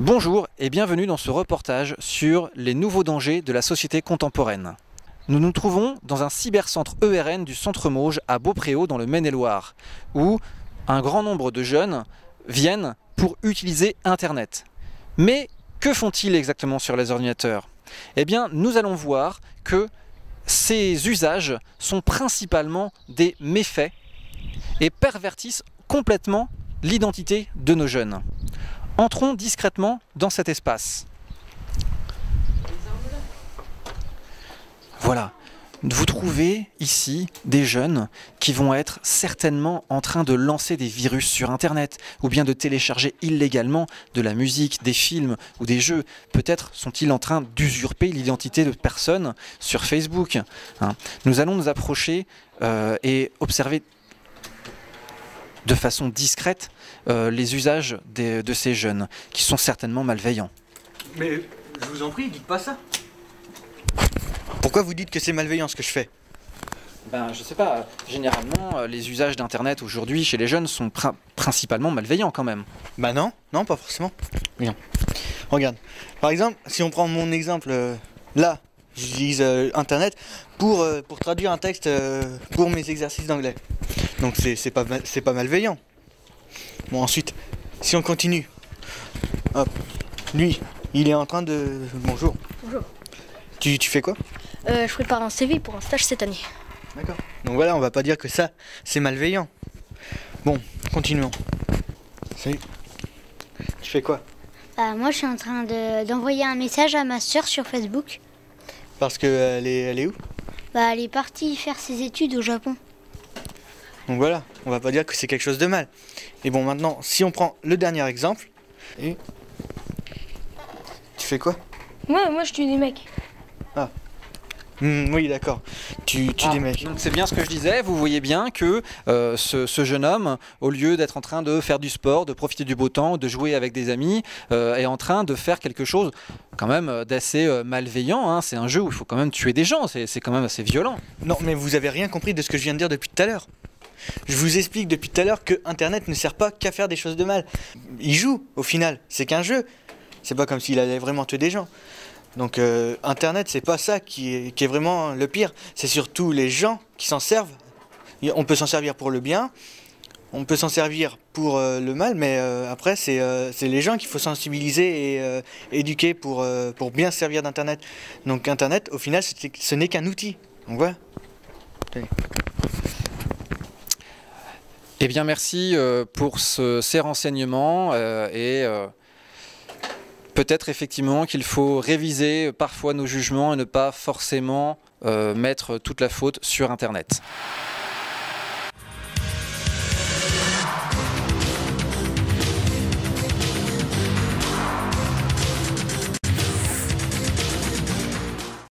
Bonjour et bienvenue dans ce reportage sur les nouveaux dangers de la société contemporaine. Nous nous trouvons dans un cybercentre ERN du Centre Mauges à Beaupréau dans le Maine-et-Loire, où un grand nombre de jeunes viennent pour utiliser Internet. Mais que font-ils exactement sur les ordinateurs? Eh bien, nous allons voir que ces usages sont principalement des méfaits et pervertissent complètement l'identité de nos jeunes. Entrons discrètement dans cet espace. Voilà, vous trouvez ici des jeunes qui vont être certainement en train de lancer des virus sur Internet ou bien de télécharger illégalement de la musique, des films ou des jeux. Peut-être sont-ils en train d'usurper l'identité de personnes sur Facebook. Nous allons nous approcher et observer de façon discrète les usages de ces jeunes, qui sont certainement malveillants. Mais je vous en prie, dites pas ça. Pourquoi vous dites que c'est malveillant ce que je fais? Ben, je sais pas, généralement les usages d'Internet aujourd'hui chez les jeunes sont principalement malveillants quand même. Bah non, non pas forcément. Bien. Regarde, par exemple, si on prend mon exemple, là, j'utilise Internet pour traduire un texte pour mes exercices d'anglais. Donc c'est pas malveillant. Bon, ensuite, si on continue, hop, lui, il est en train de... Bonjour. Bonjour. Tu fais quoi? Je prépare un CV pour un stage cette année. D'accord. Donc voilà, on va pas dire que ça, c'est malveillant. Bon, continuons. Salut. Tu fais quoi? Moi, je suis en train d'envoyer un message à ma sœur sur Facebook. Parce que elle est où? Elle est partie faire ses études au Japon. Donc voilà, on va pas dire que c'est quelque chose de mal. Et bon, maintenant, si on prend le dernier exemple, et... Tu fais quoi? Moi je tue des mecs. Ah. Oui, d'accord. Tu tues des mecs. Donc c'est bien ce que je disais, vous voyez bien que ce jeune homme, au lieu d'être en train de faire du sport, de profiter du beau temps, de jouer avec des amis, est en train de faire quelque chose quand même d'assez malveillant. C'est un jeu où il faut quand même tuer des gens, c'est quand même assez violent. Non, mais vous avez rien compris de ce que je viens de dire depuis tout à l'heure. Je vous explique depuis tout à l'heure que Internet ne sert pas qu'à faire des choses de mal. Il joue, au final, c'est qu'un jeu. C'est pas comme s'il allait vraiment tuer des gens. Donc Internet, c'est pas ça qui est vraiment le pire. C'est surtout les gens qui s'en servent. On peut s'en servir pour le bien, on peut s'en servir pour le mal, mais après, c'est les gens qu'il faut sensibiliser et éduquer pour bien se servir d'Internet. Donc Internet, au final, ce n'est qu'un outil. Donc voilà. Allez. Eh bien merci pour ces renseignements et peut-être effectivement qu'il faut réviser parfois nos jugements et ne pas forcément mettre toute la faute sur Internet.